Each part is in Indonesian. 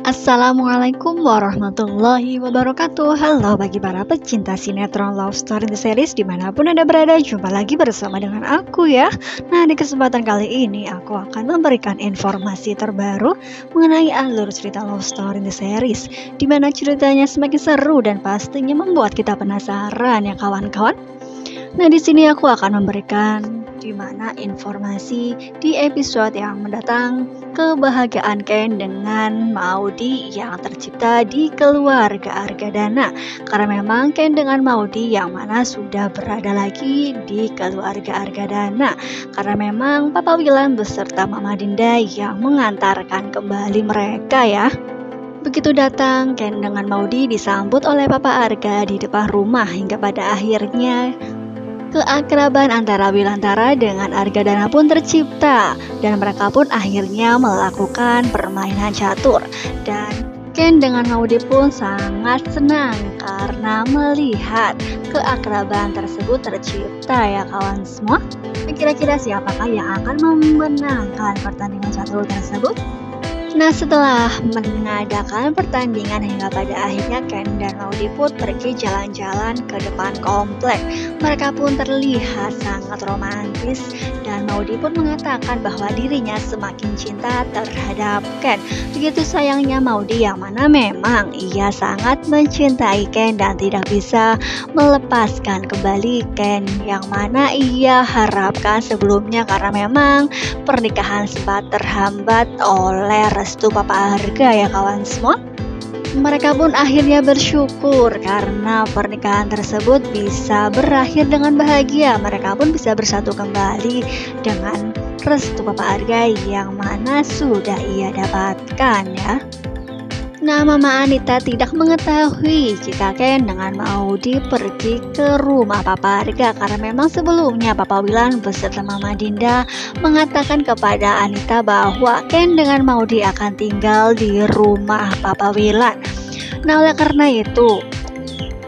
Assalamualaikum warahmatullahi wabarakatuh. Halo bagi para pecinta sinetron Love Story The Series dimanapun Anda berada, jumpa lagi bersama dengan aku ya. Nah, di kesempatan kali ini aku akan memberikan informasi terbaru mengenai alur cerita Love Story The Series, dimana ceritanya semakin seru dan pastinya membuat kita penasaran ya kawan-kawan. Nah, di sini aku akan memberikan dimana informasi di episode yang mendatang kebahagiaan Ken dengan Maudy yang tercipta di keluarga Argadana, karena memang Ken dengan Maudy yang mana sudah berada lagi di keluarga Argadana, karena memang Papa Wilan beserta Mama Dinda yang mengantarkan kembali mereka ya. Begitu datang, Ken dengan Maudy disambut oleh Papa Arga di depan rumah hingga pada akhirnya keakraban antara Wilantara dengan Argadana pun tercipta dan mereka pun akhirnya melakukan permainan catur, dan Ken dengan Maudy pun sangat senang karena melihat keakraban tersebut tercipta ya kawan semua. Kira-kira siapakah yang akan memenangkan pertandingan catur tersebut? Nah, setelah mengadakan pertandingan hingga pada akhirnya Ken dan Maudy pun pergi jalan-jalan ke depan komplek. Mereka pun terlihat sangat romantis dan Maudy pun mengatakan bahwa dirinya semakin cinta terhadap Ken. Begitu sayangnya Maudy yang mana memang ia sangat mencintai Ken dan tidak bisa melepaskan kembali Ken yang mana ia harapkan sebelumnya, karena memang pernikahan sempat terhambat oleh restu Papa Arga ya kawan semua. Mereka pun akhirnya bersyukur karena pernikahan tersebut bisa berakhir dengan bahagia. Mereka pun bisa bersatu kembali dengan restu Papa Arga yang mana sudah ia dapatkan ya. Nah, Mama Anita tidak mengetahui jika Ken dengan Maudy pergi ke rumah Papa Arga, karena memang sebelumnya Papa Wilan beserta Mama Dinda mengatakan kepada Anita bahwa Ken dengan Maudy akan tinggal di rumah Papa Wilan. Nah, oleh karena itu,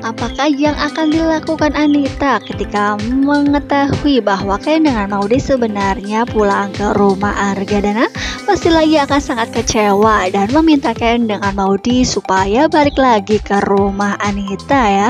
apakah yang akan dilakukan Anita ketika mengetahui bahwa Ken dengan Maudy sebenarnya pulang ke rumah Argadana? Pastilah ia akan sangat kecewa dan meminta Ken dengan Maudy supaya balik lagi ke rumah Anita ya.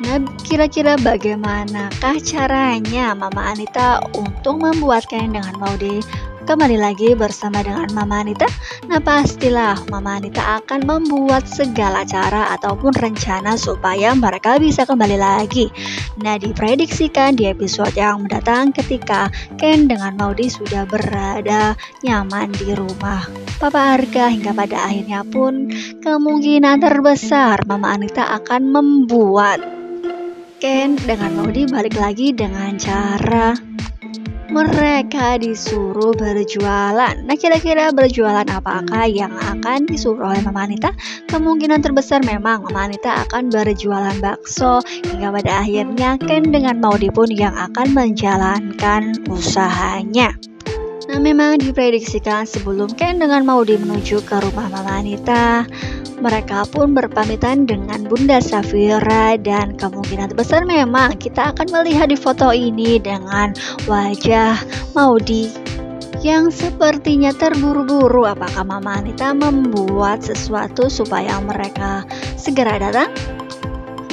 Nah, kira-kira bagaimanakah caranya Mama Anita untuk membuat Ken dengan Maudy kembali lagi bersama dengan Mama Anita? Nah, pastilah Mama Anita akan membuat segala cara ataupun rencana supaya mereka bisa kembali lagi. Nah, diprediksikan di episode yang mendatang ketika Ken dengan Maudy sudah berada nyaman di rumah Papa Arga, hingga pada akhirnya pun kemungkinan terbesar Mama Anita akan membuat Ken dengan Maudy balik lagi dengan cara mereka disuruh berjualan. Nah, kira-kira berjualan apakah yang akan disuruh oleh Mama Anita? Kemungkinan terbesar memang Mama Anita akan berjualan bakso, hingga pada akhirnya Ken dengan Maudy pun yang akan menjalankan usahanya. Nah, memang diprediksikan sebelum Ken dengan Maudy menuju ke rumah Mama Anita, mereka pun berpamitan dengan Bunda Safira, dan kemungkinan besar memang kita akan melihat di foto ini dengan wajah Maudy yang sepertinya terburu-buru. Apakah Mama Anita membuat sesuatu supaya mereka segera datang?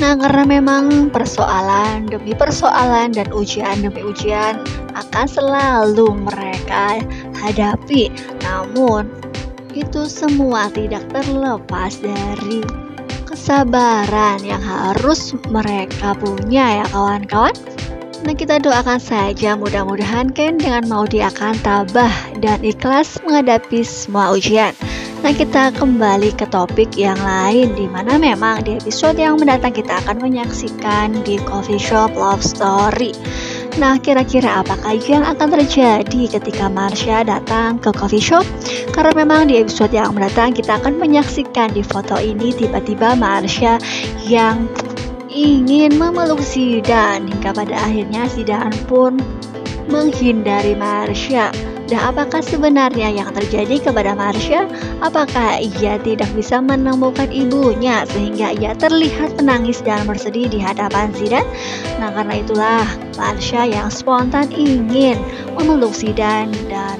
Nah, karena memang persoalan demi persoalan dan ujian demi ujian akan selalu mereka hadapi. Namun, itu semua tidak terlepas dari kesabaran yang harus mereka punya ya kawan-kawan. Nah, kita doakan saja mudah-mudahan Ken dengan Maudy akan tabah dan ikhlas menghadapi semua ujian. Nah, kita kembali ke topik yang lain, dimana memang di episode yang mendatang kita akan menyaksikan di Coffee Shop Love Story. Nah, kira-kira apakah yang akan terjadi ketika Marsha datang ke coffee shop? Karena memang di episode yang mendatang kita akan menyaksikan di foto ini tiba-tiba Marsha yang ingin memeluk Zidan, hingga pada akhirnya Zidan pun menghindari Marsha. Dan apakah sebenarnya yang terjadi kepada Marsha? Apakah ia tidak bisa menemukan ibunya sehingga ia terlihat menangis dan bersedih di hadapan Zidan? Nah, karena itulah Marsha yang spontan ingin memeluk Zidan dan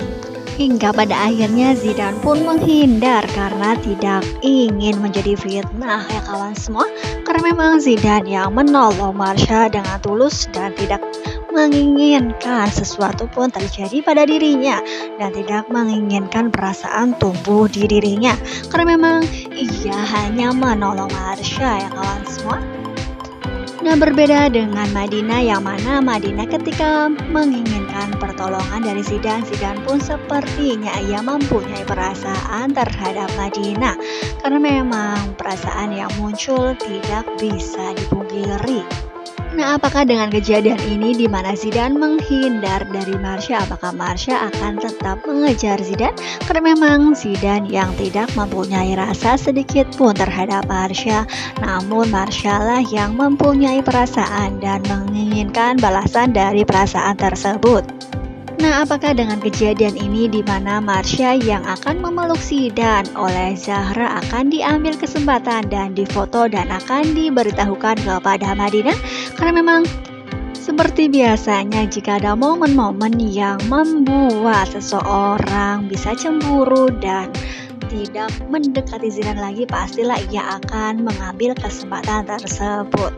Hingga pada akhirnya Zidane pun menghindar karena tidak ingin menjadi fitnah ya kawan semua. Karena memang Zidane yang menolong Marsha dengan tulus dan tidak menginginkan sesuatu pun terjadi pada dirinya dan tidak menginginkan perasaan tumbuh di dirinya. Karena memang ia hanya menolong Marsha ya kawan semua. Nah, berbeda dengan Madinah yang mana Madinah ketika menginginkan pertolongan dari Zidane, Zidane pun sepertinya ia mempunyai perasaan terhadap Madinah karena memang perasaan yang muncul tidak bisa dipungkiri. Nah, apakah dengan kejadian ini di mana Zidane menghindar dari Marsha, apakah Marsha akan tetap mengejar Zidane? Karena memang Zidane yang tidak mempunyai rasa sedikit pun terhadap Marsha, namun Marsha lah yang mempunyai perasaan dan menginginkan balasan dari perasaan tersebut. Nah, apakah dengan kejadian ini di mana Marsha yang akan memeluk Zidane oleh Zahra akan diambil kesempatan dan difoto dan akan diberitahukan kepada Madinah? Karena memang seperti biasanya jika ada momen-momen yang membuat seseorang bisa cemburu dan tidak mendekati Zidane lagi, pastilah ia akan mengambil kesempatan tersebut.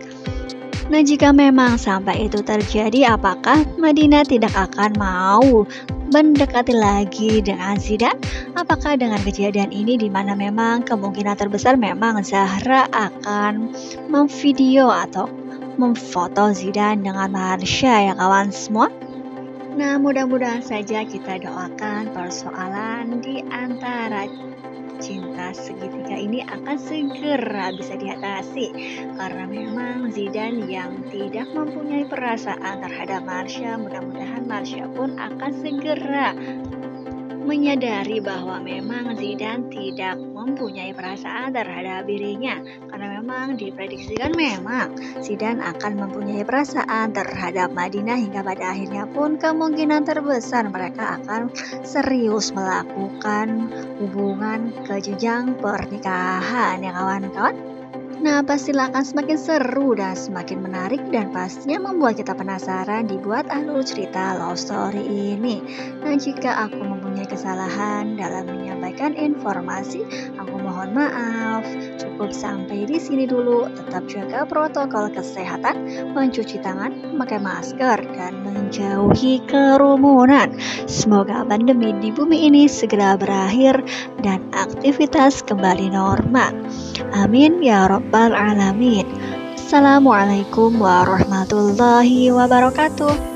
Nah, jika memang sampai itu terjadi, apakah Madinah tidak akan mau mendekati lagi dengan Zidane? Apakah dengan kejadian ini di mana memang kemungkinan terbesar memang Zahra akan memvideo atau memfoto Zidane dengan Marsha ya kawan semua? Nah, mudah-mudahan saja kita doakan persoalan di antara cinta segitiga ini akan segera bisa diatasi karena memang Zidane yang tidak mempunyai perasaan terhadap Marsha, mudah-mudahan Marsha pun akan segera menyadari bahwa memang Zidane tidak mempunyai perasaan terhadap dirinya karena memang diprediksikan memang Zidane akan mempunyai perasaan terhadap Madinah hingga pada akhirnya pun kemungkinan terbesar mereka akan serius melakukan hubungan ke jenjang pernikahan ya kawan-kawan. Nah, pastilah akan semakin seru dan semakin menarik dan pastinya membuat kita penasaran dibuat alur cerita love story ini. Nah, jika aku mempunyai kesalahan dalam menyampaikan informasi, aku mohon maaf. Cukup sampai di sini dulu. Tetap jaga protokol kesehatan, mencuci tangan, memakai masker, dan menjauhi kerumunan. Semoga pandemi di bumi ini segera berakhir dan aktivitas kembali normal. Amin ya Rabbal Alamin. Assalamualaikum warahmatullahi wabarakatuh.